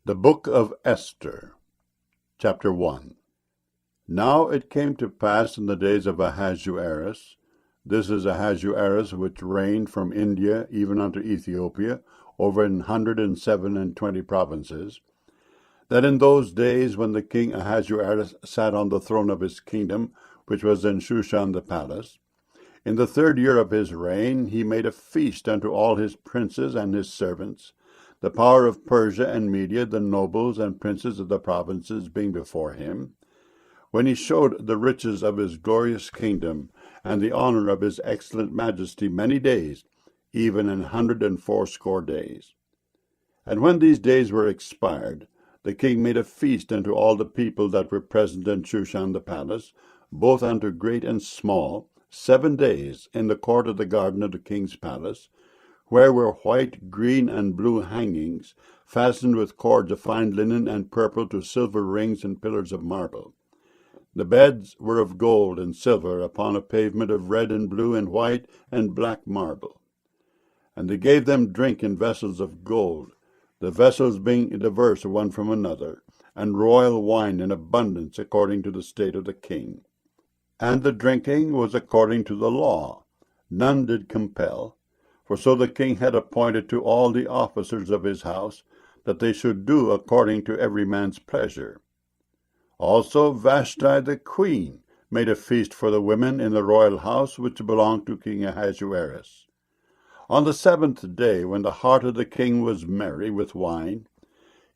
The Book of Esther, Chapter 1. Now it came to pass in the days of Ahasuerus, this is Ahasuerus which reigned from India even unto Ethiopia, over 127 provinces, that in those days when the king Ahasuerus sat on the throne of his kingdom, which was in Shushan the palace, in the 3rd year of his reign he made a feast unto all his princes and his servants, the power of Persia and Media, the nobles and princes of the provinces being before him, when he showed the riches of his glorious kingdom, and the honor of his excellent majesty many days, even 180 days. And when these days were expired, the king made a feast unto all the people that were present in Shushan the palace, both unto great and small, 7 days, in the court of the garden of the king's palace, where were white, green, and blue hangings, fastened with cords of fine linen and purple to silver rings and pillars of marble. The beds were of gold and silver, upon a pavement of red and blue and white and black marble. And they gave them drink in vessels of gold, the vessels being diverse one from another, and royal wine in abundance according to the state of the king. And the drinking was according to the law, none did compel. For so the king had appointed to all the officers of his house, that they should do according to every man's pleasure. Also Vashti the queen made a feast for the women in the royal house which belonged to King Ahasuerus. On the 7th day, when the heart of the king was merry with wine,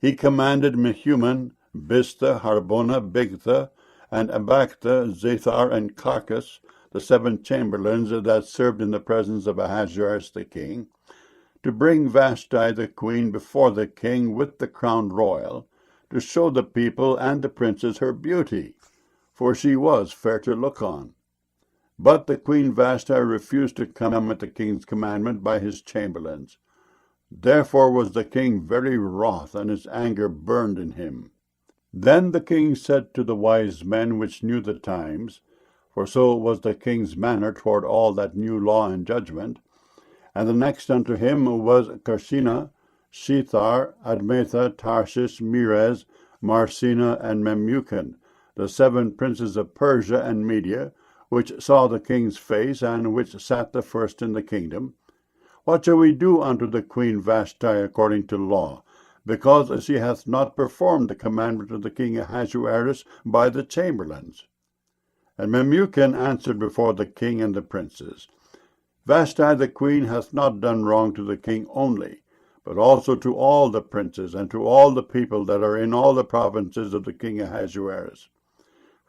he commanded Mehuman, Biztha, Harbona, Bigtha, and Abagtha, Zethar, and Carcas, the 7 chamberlains that served in the presence of Ahasuerus the king, to bring Vashti the queen before the king with the crown royal, to show the people and the princes her beauty, for she was fair to look on. But the queen Vashti refused to come at the king's commandment by his chamberlains. Therefore was the king very wroth, and his anger burned in him. Then the king said to the wise men which knew the times, for so was the king's manner toward all that knew law and judgment, and the next unto him was Carshena, Shethar, Admatha, Tarshish, Meres, Marsena, and Memucan, the 7 princes of Persia and Media, which saw the king's face, and which sat the first in the kingdom. What shall we do unto the queen Vashti according to law, because she hath not performed the commandment of the king Ahasuerus by the chamberlains? And Memucan answered before the king and the princes, Vashti the queen hath not done wrong to the king only, but also to all the princes, and to all the people that are in all the provinces of the king Ahasuerus.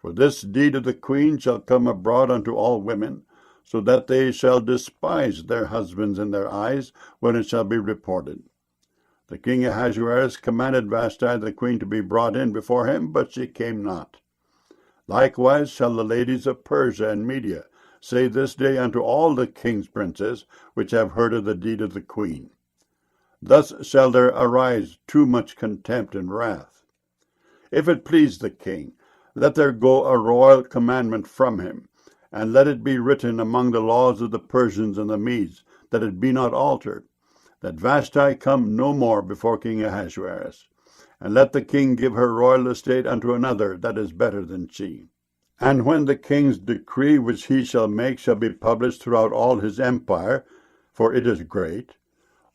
For this deed of the queen shall come abroad unto all women, so that they shall despise their husbands in their eyes, when it shall be reported. The king Ahasuerus commanded Vashti the queen to be brought in before him, but she came not. Likewise shall the ladies of Persia and Media say this day unto all the king's princes, which have heard of the deed of the queen. Thus shall there arise too much contempt and wrath. If it please the king, let there go a royal commandment from him, and let it be written among the laws of the Persians and the Medes, that it be not altered, that Vashti come no more before King Ahasuerus, and let the king give her royal estate unto another that is better than she. And when the king's decree which he shall make shall be published throughout all his empire, for it is great,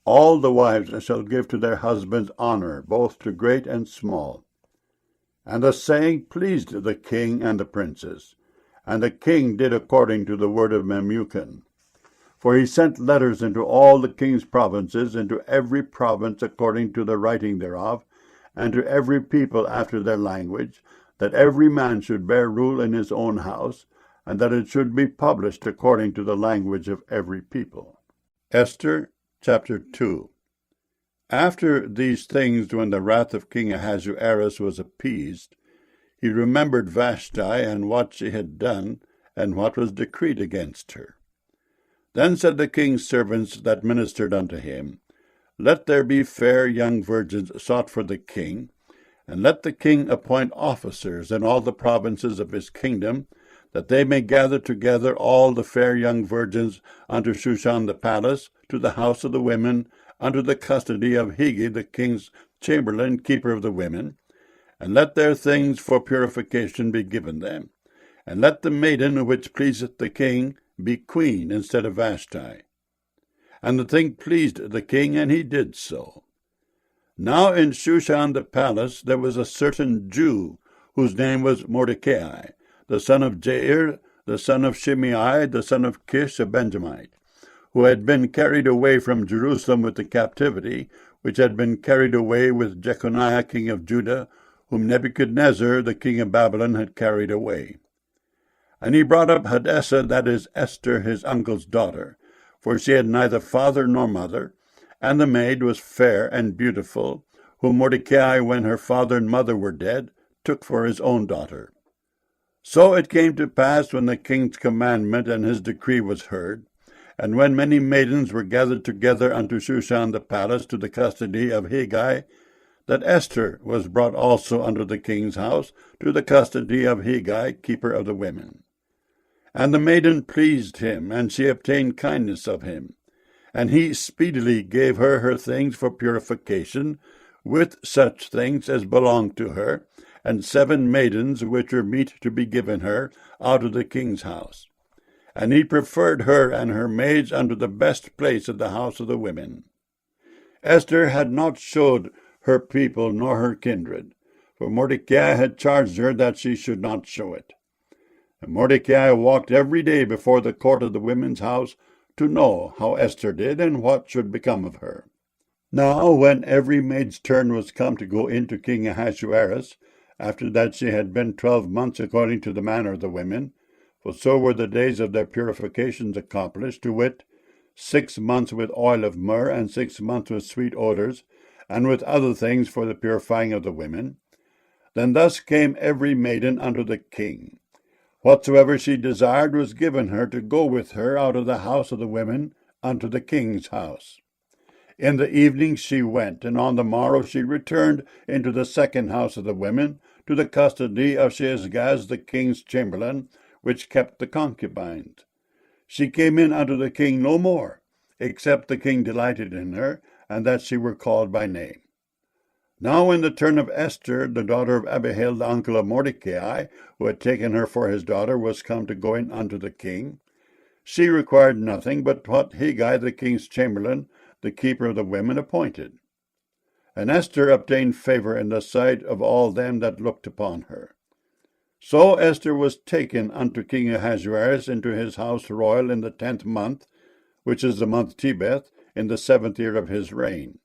all the wives shall give to their husbands honor, both to great and small. And the saying pleased the king and the princes, and the king did according to the word of Memucan. For he sent letters into all the king's provinces, into every province according to the writing thereof, and to every people after their language, that every man should bear rule in his own house, and that it should be published according to the language of every people. Esther chapter 2. After these things, when the wrath of King Ahasuerus was appeased, he remembered Vashti, and what she had done, and what was decreed against her. Then said the king's servants that ministered unto him, Let there be fair young virgins sought for the king, and let the king appoint officers in all the provinces of his kingdom, that they may gather together all the fair young virgins unto Shushan the palace, to the house of the women, unto the custody of Hegi the king's chamberlain, keeper of the women, and let their things for purification be given them. And let the maiden which pleaseth the king be queen instead of Vashti. And the thing pleased the king, and he did so. Now in Shushan the palace there was a certain Jew, whose name was Mordecai, the son of Jair, the son of Shimei, the son of Kish, a Benjamite, who had been carried away from Jerusalem with the captivity, which had been carried away with Jeconiah king of Judah, whom Nebuchadnezzar the king of Babylon had carried away. And he brought up Hadassah, that is Esther, his uncle's daughter, for she had neither father nor mother, and the maid was fair and beautiful, whom Mordecai, when her father and mother were dead, took for his own daughter. So it came to pass, when the king's commandment and his decree was heard, and when many maidens were gathered together unto Shushan the palace to the custody of Hegai, that Esther was brought also unto the king's house to the custody of Hegai, keeper of the women. And the maiden pleased him, and she obtained kindness of him. And he speedily gave her her things for purification, with such things as belonged to her, and 7 maidens which were meet to be given her out of the king's house. And he preferred her and her maids unto the best place of the house of the women. Esther had not showed her people nor her kindred, for Mordecai had charged her that she should not show it. And Mordecai walked every day before the court of the women's house to know how Esther did and what should become of her. Now when every maid's turn was come to go in to King Ahasuerus, after that she had been 12 months according to the manner of the women, for so were the days of their purifications accomplished, to wit, 6 months with oil of myrrh, and 6 months with sweet odors, and with other things for the purifying of the women, then thus came every maiden unto the king. Whatsoever she desired was given her to go with her out of the house of the women unto the king's house. In the evening she went, and on the morrow she returned into the second house of the women, to the custody of Sheashgaz the king's chamberlain, which kept the concubines. She came in unto the king no more, except the king delighted in her, and that she were called by name. Now when the turn of Esther, the daughter of Abihail, the uncle of Mordecai, who had taken her for his daughter, was come to go in unto the king, she required nothing but what Hegai, the king's chamberlain, the keeper of the women, appointed. And Esther obtained favor in the sight of all them that looked upon her. So Esther was taken unto King Ahasuerus into his house royal in the 10th month, which is the month Tebeth, in the 7th year of his reign.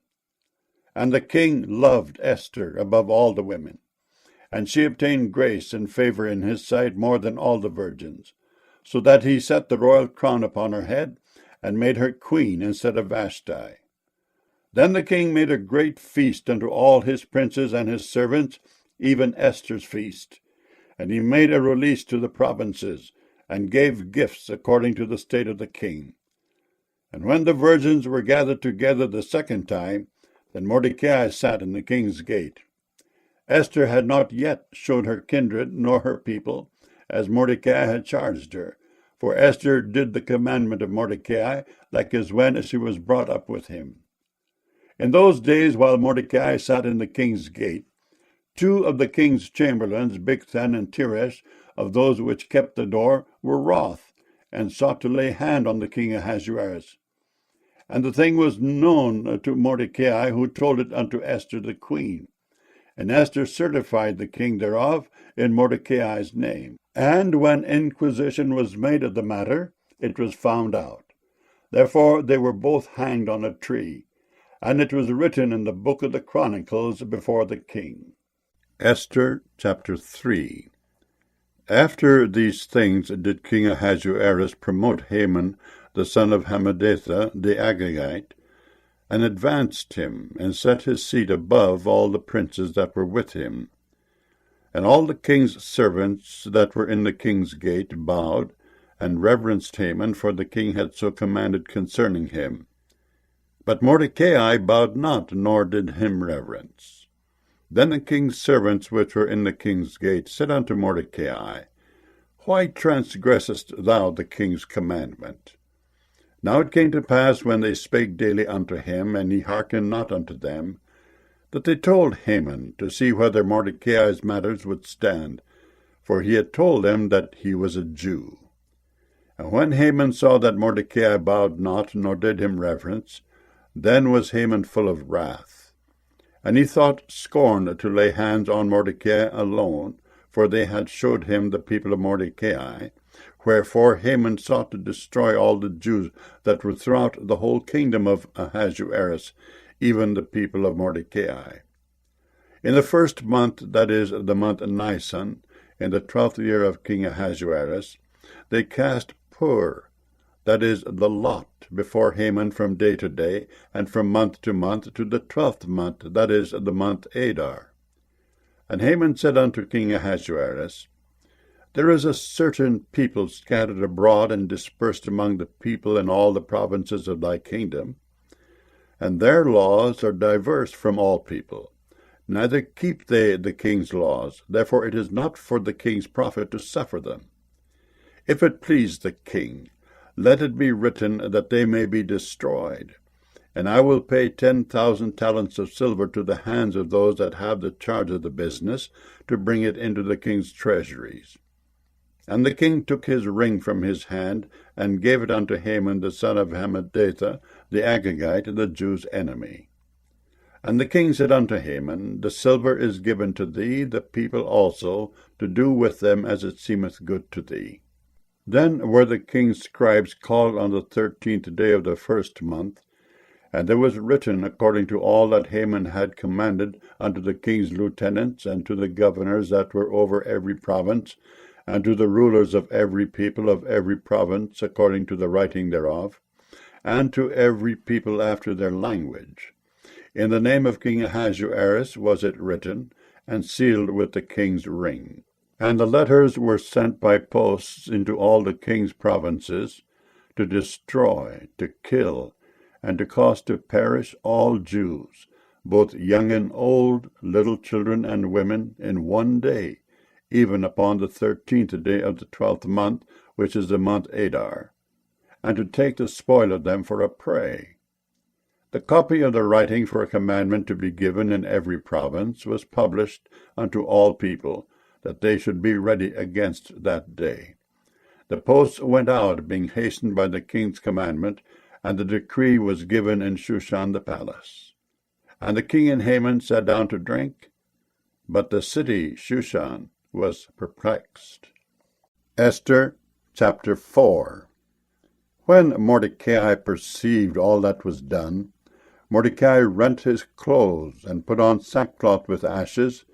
And the king loved Esther above all the women, and she obtained grace and favor in his sight more than all the virgins, so that he set the royal crown upon her head, and made her queen instead of Vashti. Then the king made a great feast unto all his princes and his servants, even Esther's feast. And he made a release to the provinces, and gave gifts according to the state of the king. And when the virgins were gathered together the second time, then Mordecai sat in the king's gate. Esther had not yet showed her kindred nor her people, as Mordecai had charged her. For Esther did the commandment of Mordecai, like as when she was brought up with him. In those days, while Mordecai sat in the king's gate, 2 of the king's chamberlains, Bigthan and Teresh, of those which kept the door, were wroth, and sought to lay hand on the king Ahasuerus. And the thing was known to Mordecai, who told it unto Esther the queen. And Esther certified the king thereof in Mordecai's name. And when inquisition was made of the matter, it was found out. Therefore they were both hanged on a tree. And it was written in the book of the Chronicles before the king. Esther chapter 3. After these things did King Ahasuerus promote Haman, the son of Hammedatha the Agagite, and advanced him, and set his seat above all the princes that were with him. And all the king's servants that were in the king's gate bowed, and reverenced Haman, for the king had so commanded concerning him. But Mordecai bowed not, nor did him reverence. Then the king's servants which were in the king's gate said unto Mordecai, Why transgressest thou the king's commandment? Now it came to pass, when they spake daily unto him, and he hearkened not unto them, that they told Haman to see whether Mordecai's matters would stand, for he had told them that he was a Jew. And when Haman saw that Mordecai bowed not, nor did him reverence, then was Haman full of wrath. And he thought scorn to lay hands on Mordecai alone, for they had showed him the people of Mordecai. Wherefore Haman sought to destroy all the Jews that were throughout the whole kingdom of Ahasuerus, even the people of Mordecai. In the first month, that is, the month Nisan, in the 12th year of King Ahasuerus, they cast pur, that is, the lot, before Haman from day to day, and from month to month, to the 12th month, that is, the month Adar. And Haman said unto King Ahasuerus, There is a certain people scattered abroad and dispersed among the people in all the provinces of thy kingdom, and their laws are diverse from all people. Neither keep they the king's laws, therefore it is not for the king's profit to suffer them. If it please the king, let it be written that they may be destroyed. And I will pay 10,000 talents of silver to the hands of those that have the charge of the business, to bring it into the king's treasuries. And the king took his ring from his hand, and gave it unto Haman the son of Hammedatha, the Agagite, the Jews' enemy. And the king said unto Haman, The silver is given to thee, the people also, to do with them as it seemeth good to thee. Then were the king's scribes called on the 13th day of the first month, and there was written according to all that Haman had commanded unto the king's lieutenants, and to the governors that were over every province, and to the rulers of every people of every province, according to the writing thereof, and to every people after their language. In the name of King Ahasuerus was it written, and sealed with the king's ring. And the letters were sent by posts into all the king's provinces, to destroy, to kill, and to cause to perish all Jews, both young and old, little children and women, in one day, even upon the 13th day of the 12th month, which is the month Adar, and to take the spoil of them for a prey. The copy of the writing for a commandment to be given in every province was published unto all people, that they should be ready against that day. The posts went out, being hastened by the king's commandment, and the decree was given in Shushan the palace. And the king and Haman sat down to drink, but the city, Shushan, was perplexed. Esther chapter 4. When Mordecai perceived all that was done, Mordecai rent his clothes, and put on sackcloth with ashes,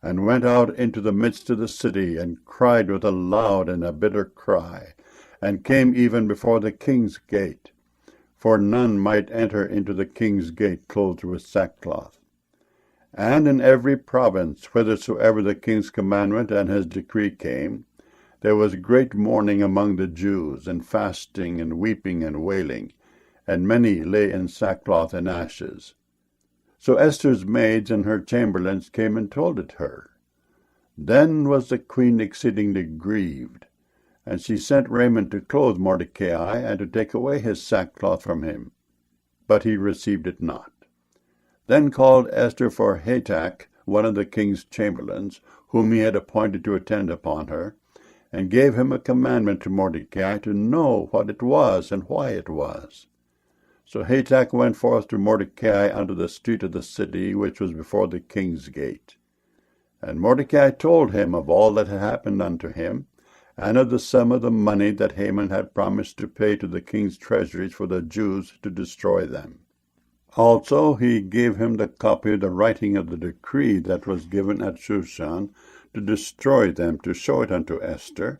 and went out into the midst of the city, and cried with a loud and a bitter cry, and came even before the king's gate. For none might enter into the king's gate clothed with sackcloth. And in every province, whithersoever the king's commandment and his decree came, there was great mourning among the Jews, and fasting, and weeping, and wailing, and many lay in sackcloth and ashes. So Esther's maids and her chamberlains came and told it her. Then was the queen exceedingly grieved, and she sent raiment to clothe Mordecai, and to take away his sackcloth from him. But he received it not. Then called Esther for Hatach, one of the king's chamberlains, whom he had appointed to attend upon her, and gave him a commandment to Mordecai to know what it was and why it was. So Hatach went forth to Mordecai unto the street of the city, which was before the king's gate. And Mordecai told him of all that had happened unto him, and of the sum of the money that Haman had promised to pay to the king's treasuries for the Jews to destroy them. Also he gave him the copy of the writing of the decree that was given at Shushan to destroy them, to show it unto Esther,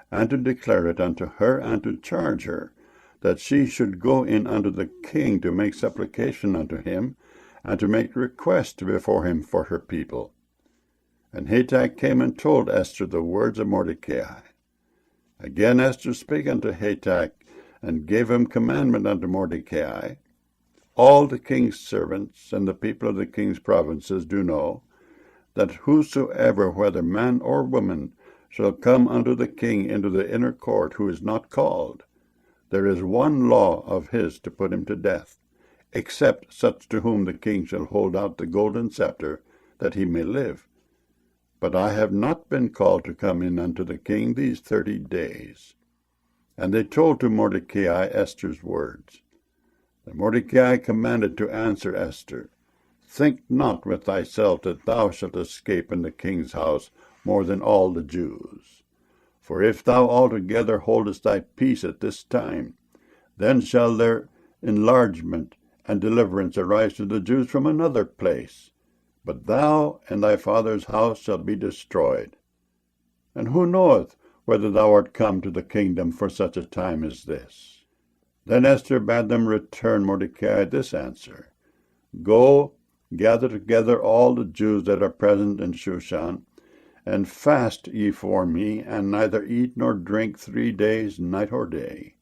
and to declare it unto her, and to charge her, that she should go in unto the king to make supplication unto him, and to make request before him for her people. And Hatach came and told Esther the words of Mordecai. Again Esther spake unto Hatach, and gave him commandment unto Mordecai. All the king's servants and the people of the king's provinces do know, that whosoever, whether man or woman, shall come unto the king into the inner court, who is not called, there is one law of his to put him to death, except such to whom the king shall hold out the golden scepter, that he may live. But I have not been called to come in unto the king these 30 days. And they told to Mordecai Esther's words. And Mordecai commanded to answer Esther, Think not with thyself that thou shalt escape in the king's house more than all the Jews. For if thou altogether holdest thy peace at this time, then shall their enlargement and deliverance arise to the Jews from another place. But thou and thy father's house shall be destroyed. And who knoweth whether thou art come to the kingdom for such a time as this? Then Esther bade them return Mordecai this answer, Go, gather together all the Jews that are present in Shushan, and fast ye for me, and neither eat nor drink 3 days, night or day.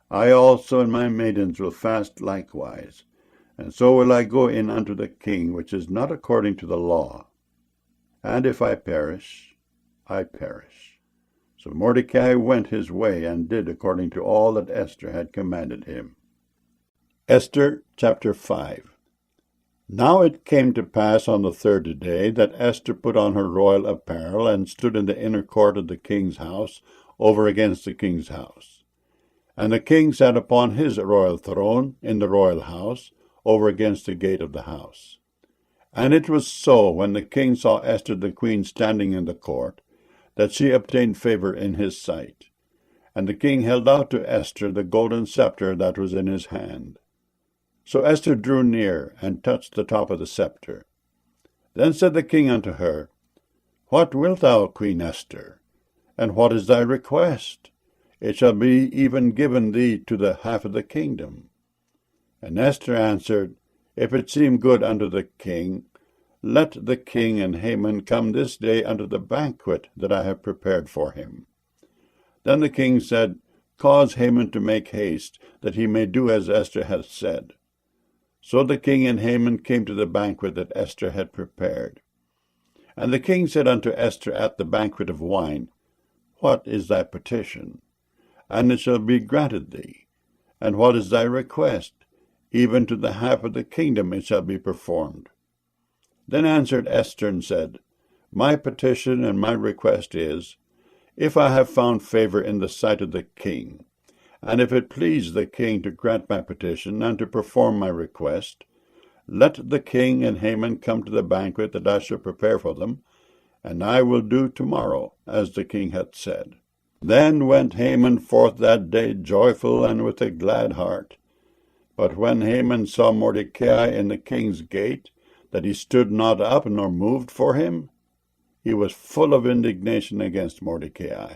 I also and my maidens will fast likewise, and so will I go in unto the king, which is not according to the law. And if I perish, I perish. So Mordecai went his way, and did according to all that Esther had commanded him. Esther chapter 5. Now it came to pass on the 3rd day that Esther put on her royal apparel, and stood in the inner court of the king's house, over against the king's house. And the king sat upon his royal throne in the royal house, over against the gate of the house. And it was so, when the king saw Esther the queen standing in the court, that she obtained favor in his sight. And the king held out to Esther the golden scepter that was in his hand. So Esther drew near, and touched the top of the scepter. Then said the king unto her, What wilt thou, Queen Esther? And what is thy request? It shall be even given thee to the half of the kingdom. And Esther answered, If it seem good unto the king, let the king and Haman come this day unto the banquet that I have prepared for him. Then the king said, Cause Haman to make haste, that he may do as Esther hath said. So the king and Haman came to the banquet that Esther had prepared. And the king said unto Esther at the banquet of wine, What is thy petition? And it shall be granted thee. And what is thy request? Even to the half of the kingdom it shall be performed. Then answered Esther and said, My petition and my request is, if I have found favor in the sight of the king, and if it please the king to grant my petition and to perform my request, let the king and Haman come to the banquet that I shall prepare for them, and I will do tomorrow as the king hath said. Then went Haman forth that day joyful and with a glad heart. But when Haman saw Mordecai in the king's gate, that he stood not up nor moved for him, he was full of indignation against Mordecai.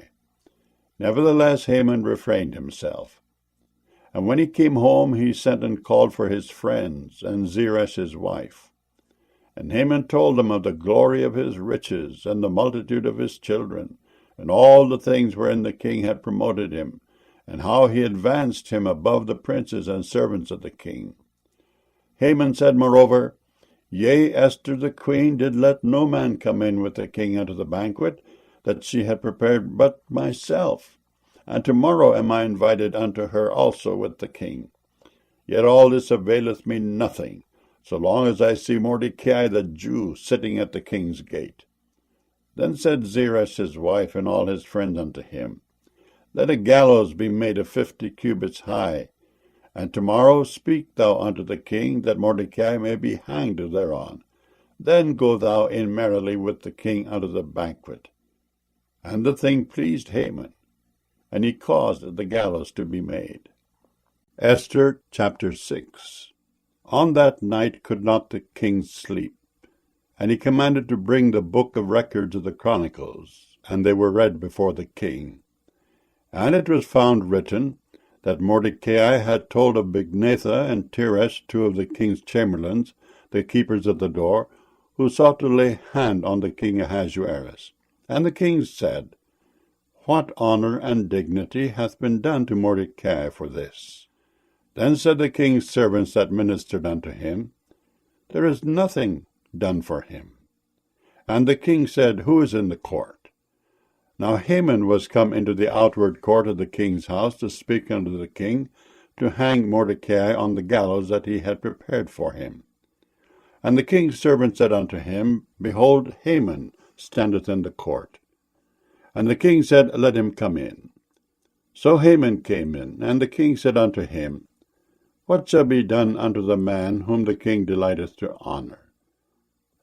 Nevertheless Haman refrained himself. And when he came home, he sent and called for his friends, and Zeresh his wife. And Haman told them of the glory of his riches, and the multitude of his children, and all the things wherein the king had promoted him, and how he advanced him above the princes and servants of the king. Haman said moreover, Yea, Esther the queen did let no man come in with the king unto the banquet that she had prepared but myself, and tomorrow am I invited unto her also with the king. Yet all this availeth me nothing, so long as I see Mordecai the Jew sitting at the king's gate. Then said Zeresh his wife and all his friends unto him, Let a gallows be made of 50 cubits high, and tomorrow speak thou unto the king, that Mordecai may be hanged thereon. Then go thou in merrily with the king unto the banquet. And the thing pleased Haman, and he caused the gallows to be made. Esther chapter 6. On that night could not the king sleep, and he commanded to bring the book of records of the Chronicles, and they were read before the king. And it was found written, that Mordecai had told of Bigthana and Teresh, 2 of the king's chamberlains, the keepers of the door, who sought to lay hand on the king Ahasuerus. And the king said, What honor and dignity hath been done to Mordecai for this? Then said the king's servants that ministered unto him, There is nothing done for him. And the king said, Who is in the court? Now Haman was come into the outward court of the king's house to speak unto the king, to hang Mordecai on the gallows that he had prepared for him. And the king's servant said unto him, Behold, Haman standeth in the court. And the king said, Let him come in. So Haman came in, and the king said unto him, What shall be done unto the man whom the king delighteth to honor?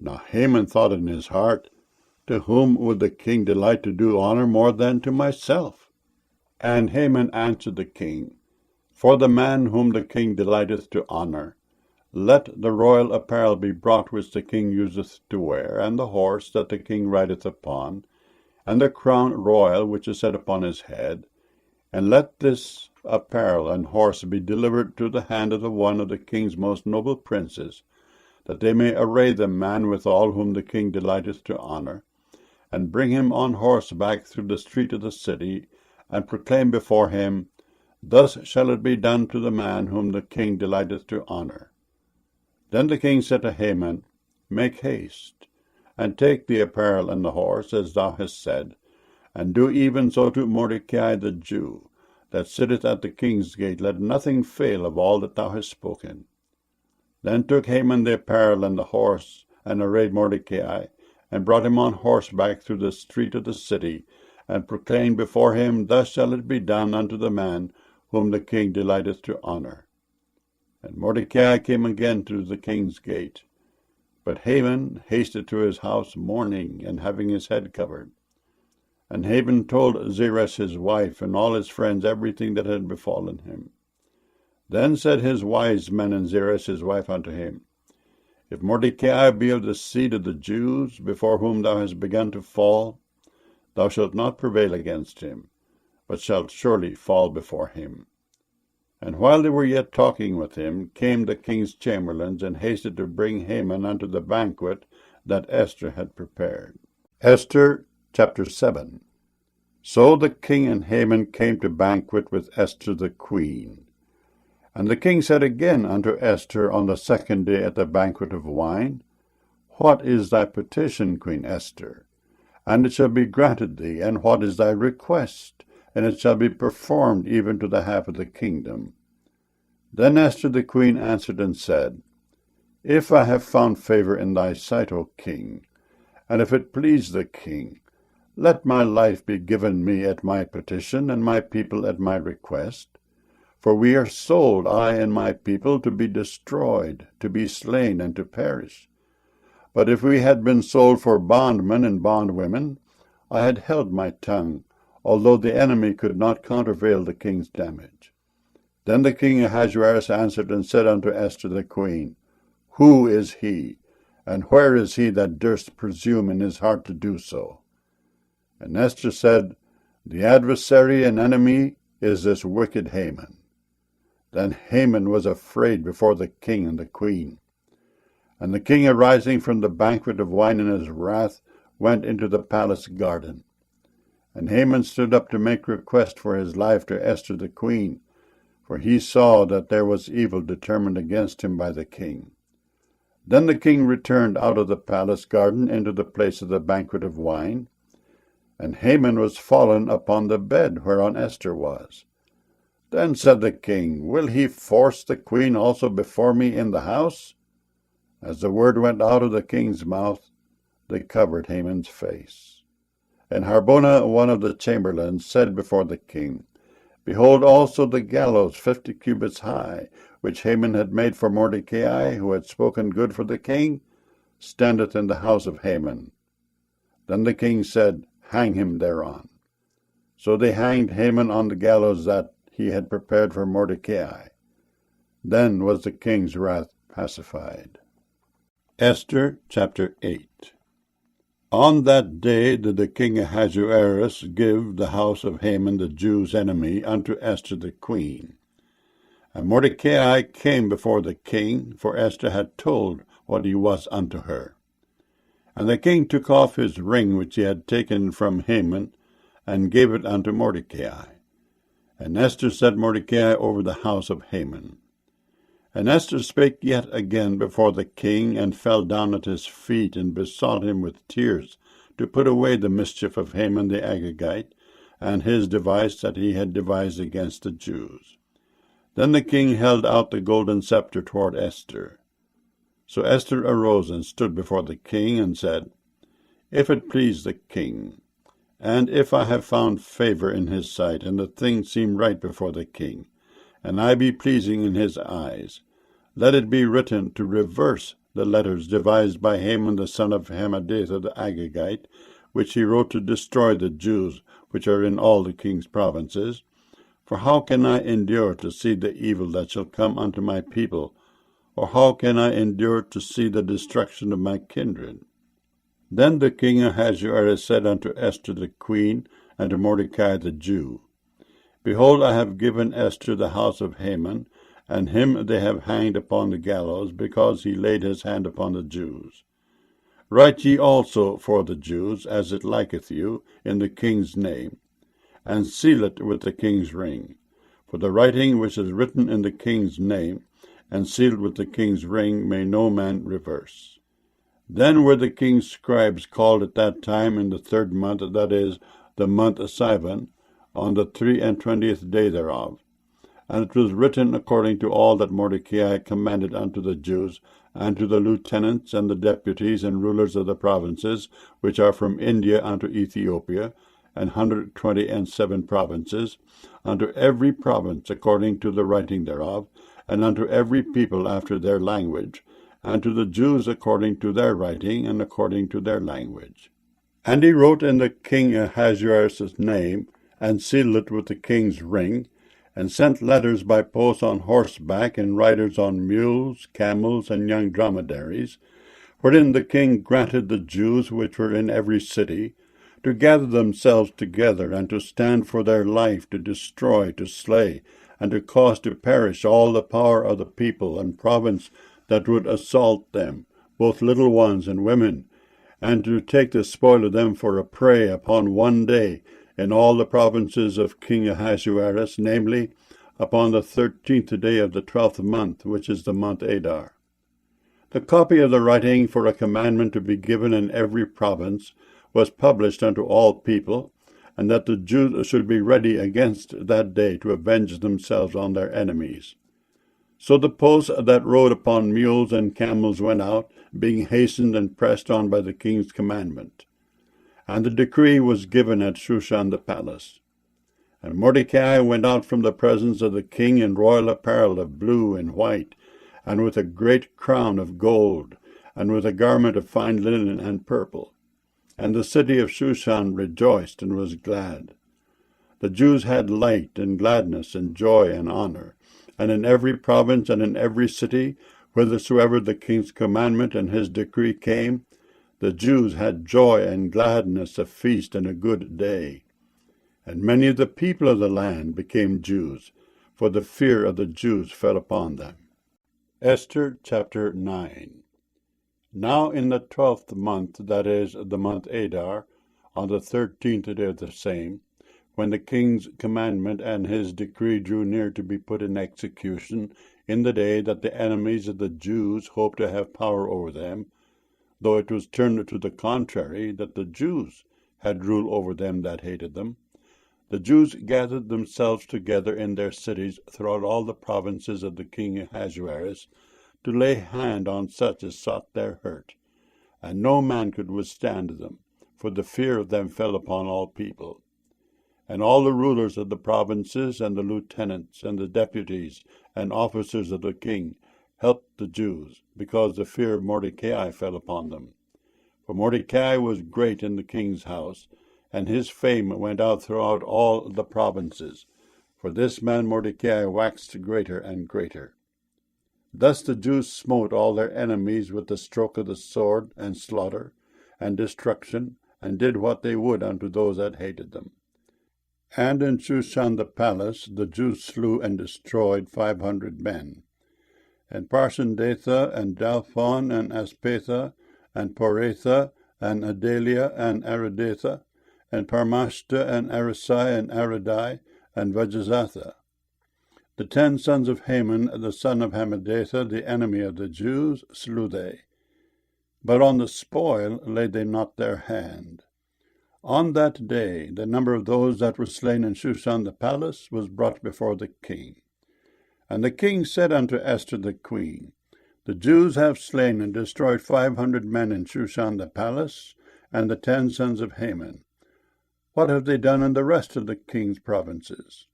Now Haman thought in his heart, To whom would the king delight to do honor more than to myself? And Haman answered the king, For the man whom the king delighteth to honor, let the royal apparel be brought which the king useth to wear, and the horse that the king rideth upon, and the crown royal which is set upon his head, and let this apparel and horse be delivered to the hand of one of the king's most noble princes, that they may array the man withal whom the king delighteth to honor, and bring him on horseback through the street of the city, and proclaim before him, Thus shall it be done to the man whom the king delighteth to honor. Then the king said to Haman, Make haste, and take the apparel and the horse, as thou hast said, and do even so to Mordecai the Jew, that sitteth at the king's gate. Let nothing fail of all that thou hast spoken. Then took Haman the apparel and the horse, and arrayed Mordecai, and brought him on horseback through the street of the city, and proclaimed before him, Thus shall it be done unto the man whom the king delighteth to honor. And Mordecai came again to the king's gate. But Haman hasted to his house mourning, and having his head covered. And Haman told Zeresh his wife and all his friends everything that had befallen him. Then said his wise men and Zeresh his wife unto him, If Mordecai be of the seed of the Jews, before whom thou hast begun to fall, thou shalt not prevail against him, but shalt surely fall before him. And while they were yet talking with him, came the king's chamberlains, and hasted to bring Haman unto the banquet that Esther had prepared. Esther chapter 7. So the king and Haman came to banquet with Esther the queen. And the king said again unto Esther on the second day at the banquet of wine, What is thy petition, Queen Esther? And it shall be granted thee. And what is thy request? And it shall be performed even to the half of the kingdom. Then Esther the queen answered and said, If I have found favor in thy sight, O king, and if it please the king, let my life be given me at my petition, and my people at my request. For we are sold, I and my people, to be destroyed, to be slain, and to perish. But if we had been sold for bondmen and bondwomen, I had held my tongue, although the enemy could not countervail the king's damage. Then the king Ahasuerus answered and said unto Esther the queen, Who is he, and where is he that durst presume in his heart to do so? And Esther said, The adversary and enemy is this wicked Haman. Then Haman was afraid before the king and the queen. And the king, arising from the banquet of wine in his wrath, went into the palace garden. And Haman stood up to make request for his life to Esther the queen, for he saw that there was evil determined against him by the king. Then the king returned out of the palace garden into the place of the banquet of wine, and Haman was fallen upon the bed whereon Esther was. Then said the king, Will he force the queen also before me in the house? As the word went out of the king's mouth, they covered Haman's face. And Harbona, one of the chamberlains, said before the king, Behold also the gallows 50 cubits high, which Haman had made for Mordecai, who had spoken good for the king, standeth in the house of Haman. Then the king said, Hang him thereon. So they hanged Haman on the gallows that he had prepared for Mordecai. Then was the king's wrath pacified. Esther chapter 8. On that day did the king Ahasuerus give the house of Haman the Jew's enemy unto Esther the queen. And Mordecai came before the king, for Esther had told what he was unto her. And the king took off his ring which he had taken from Haman, and gave it unto Mordecai. And Esther set Mordecai over the house of Haman. And Esther spake yet again before the king, and fell down at his feet, and besought him with tears to put away the mischief of Haman the Agagite, and his device that he had devised against the Jews. Then the king held out the golden scepter toward Esther. So Esther arose and stood before the king and said, If it please the king, and if I have found favor in his sight, and the thing seem right before the king, and I be pleasing in his eyes, let it be written to reverse the letters devised by Haman the son of Hammedatha the Agagite, which he wrote to destroy the Jews which are in all the king's provinces. For how can I endure to see the evil that shall come unto my people, or how can I endure to see the destruction of my kindred? Then the king Ahasuerus said unto Esther the queen, and to Mordecai the Jew, Behold, I have given Esther the house of Haman, and him they have hanged upon the gallows, because he laid his hand upon the Jews. Write ye also for the Jews, as it liketh you, in the king's name, and seal it with the king's ring. For the writing which is written in the king's name, and sealed with the king's ring, may no man reverse. Then were the king's scribes called at that time in the 3rd month, that is, the month Sivan, on the 23 day thereof. And it was written according to all that Mordecai commanded unto the Jews, and to the lieutenants and the deputies and rulers of the provinces, which are from India unto Ethiopia, and 127 provinces, unto every province according to the writing thereof, and unto every people after their language, and to the Jews according to their writing, and according to their language. And he wrote in the king Ahasuerus' name, and sealed it with the king's ring, and sent letters by post on horseback, and riders on mules, camels, and young dromedaries, wherein the king granted the Jews which were in every city to gather themselves together, and to stand for their life, to destroy, to slay, and to cause to perish all the power of the people and province that would assault them, both little ones and women, and to take the spoil of them for a prey upon one day in all the provinces of King Ahasuerus, namely, upon the 13th day of the 12th month, which is the month Adar. The copy of the writing for a commandment to be given in every province was published unto all people, and that the Jews should be ready against that day to avenge themselves on their enemies. So the posts that rode upon mules and camels went out, being hastened and pressed on by the king's commandment. And the decree was given at Shushan the palace. And Mordecai went out from the presence of the king in royal apparel of blue and white, and with a great crown of gold, and with a garment of fine linen and purple. And the city of Shushan rejoiced and was glad. The Jews had light and gladness and joy and honor, and in every province and in every city, whithersoever the king's commandment and his decree came, the Jews had joy and gladness, a feast and a good day. And many of the people of the land became Jews, for the fear of the Jews fell upon them. Esther chapter 9. Now in the 12th month, that is, the month Adar, on the 13th day of the same, when the king's commandment and his decree drew near to be put in execution, in the day that the enemies of the Jews hoped to have power over them, though it was turned to the contrary, that the Jews had rule over them that hated them, the Jews gathered themselves together in their cities throughout all the provinces of the king Ahasuerus, to lay hand on such as sought their hurt. And no man could withstand them, for the fear of them fell upon all people. And all the rulers of the provinces, and the lieutenants, and the deputies, and officers of the king, helped the Jews, because the fear of Mordecai fell upon them. For Mordecai was great in the king's house, and his fame went out throughout all the provinces. For this man Mordecai waxed greater and greater. Thus the Jews smote all their enemies with the stroke of the sword, and slaughter, and destruction, and did what they would unto those that hated them. And in Shushan the palace the Jews slew and destroyed 500 men. And Parshandatha, and Dalphon, and Aspatha, and Poratha, and Adalia, and Aridatha, and Parmashta, and Arisai, and Aradai, and Vajazatha. The 10 sons of Haman, the son of Hammedatha, the enemy of the Jews, slew they. But on the spoil laid they not their hand. On that day the number of those that were slain in Shushan the palace was brought before the king. And the king said unto Esther the queen, The Jews have slain and destroyed 500 men in Shushan the palace, and the 10 sons of Haman. What have they done in the rest of the king's provinces?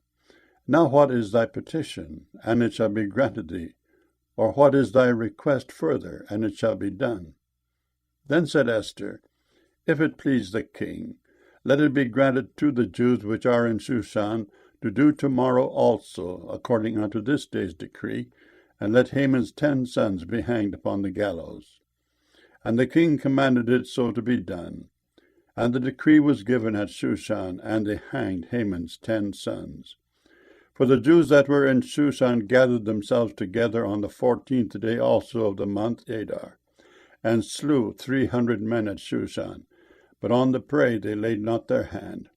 Now what is thy petition, and it shall be granted thee? Or what is thy request further, and it shall be done? Then said Esther, If it please the king, let it be granted to the Jews which are in Shushan to do tomorrow also, according unto this day's decree, and let Haman's 10 sons be hanged upon the gallows. And the king commanded it so to be done. And the decree was given at Shushan, and they hanged Haman's 10 sons. For the Jews that were in Shushan gathered themselves together on the 14th day also of the month Adar, and slew 300 men at Shushan, but on the prey they laid not their hand.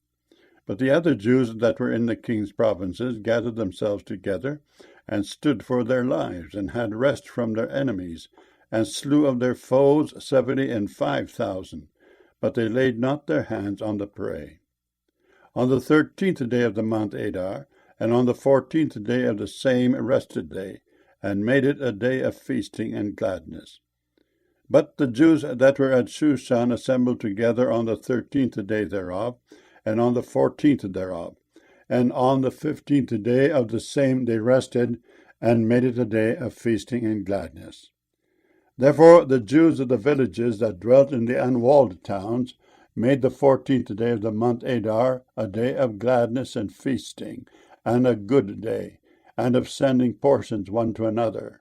But the other Jews that were in the king's provinces gathered themselves together, and stood for their lives, and had rest from their enemies, and slew of their foes 75,000, but they laid not their hands on the prey. On the 13th day of the month Adar, and on the 14th day of the same rested they, and made it a day of feasting and gladness. But the Jews that were at Shushan assembled together on the 13th day thereof, and on the 14th thereof, and on the 15th day of the same they rested, and made it a day of feasting and gladness. Therefore the Jews of the villages that dwelt in the unwalled towns made the 14th day of the month Adar a day of gladness and feasting, and a good day, and of sending portions one to another.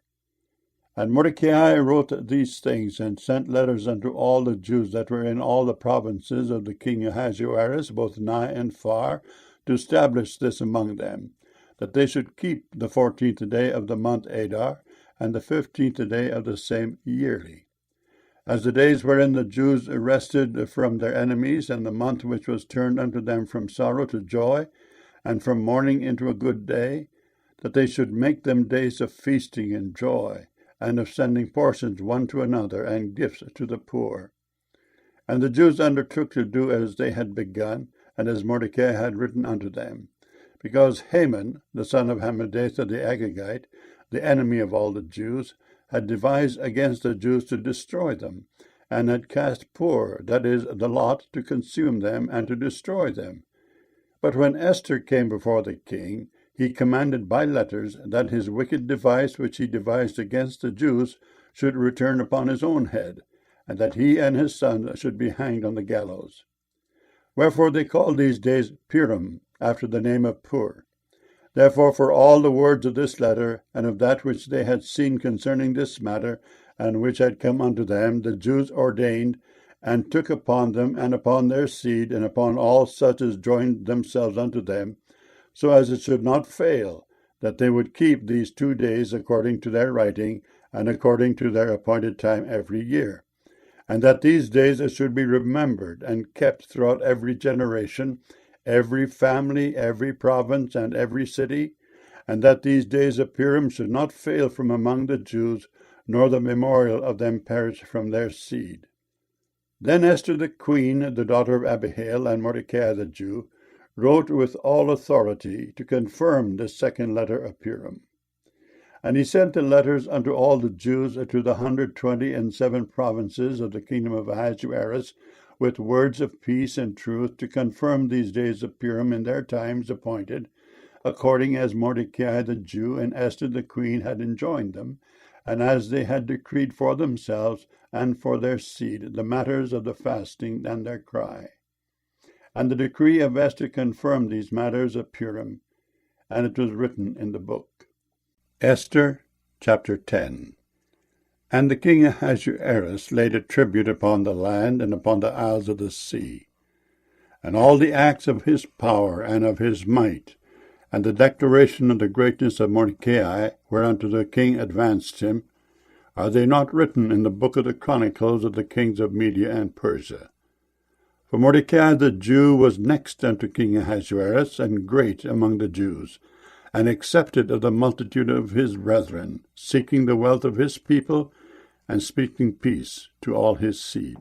And Mordecai wrote these things, and sent letters unto all the Jews that were in all the provinces of the king Ahasuerus, both nigh and far, to establish this among them, that they should keep the 14th day of the month Adar, and the 15th day of the same yearly, as the days wherein the Jews rested from their enemies, and the month which was turned unto them from sorrow to joy, and from mourning into a good day, that they should make them days of feasting and joy, and of sending portions one to another, and gifts to the poor. And the Jews undertook to do as they had begun, and as Mordecai had written unto them, because Haman, the son of Hammedatha the Agagite, the enemy of all the Jews, had devised against the Jews to destroy them, and had cast Pur, that is, the lot, to consume them and to destroy them. But when Esther came before the king, he commanded by letters that his wicked device which he devised against the Jews should return upon his own head, and that he and his sons should be hanged on the gallows. Wherefore they called these days Purim, after the name of Pur. Therefore for all the words of this letter, and of that which they had seen concerning this matter, and which had come unto them, the Jews ordained, and took upon them, and upon their seed, and upon all such as joined themselves unto them, so as it should not fail, that they would keep these 2 days according to their writing, and according to their appointed time every year, and that these days should be remembered and kept throughout every generation, every family, every province, and every city, and that these days of Purim should not fail from among the Jews, nor the memorial of them perish from their seed. Then Esther the queen, the daughter of Abihail, and Mordecai the Jew, wrote with all authority to confirm this second letter of Purim. And he sent the letters unto all the Jews to the 127 provinces of the kingdom of Ahasuerus, with words of peace and truth, to confirm these days of Purim in their times appointed, according as Mordecai the Jew and Esther the queen had enjoined them, and as they had decreed for themselves and for their seed the matters of the fasting and their cry. And the decree of Esther confirmed these matters of Purim, and it was written in the book. Esther chapter 10. And the king Ahasuerus laid a tribute upon the land and upon the isles of the sea, and all the acts of his power and of his might, and the declaration of the greatness of Mordecai, whereunto the king advanced him, are they not written in the book of the chronicles of the kings of Media and Persia? For Mordecai the Jew was next unto King Ahasuerus, and great among the Jews, and accepted of the multitude of his brethren, seeking the wealth of his people, and speaking peace to all his seed.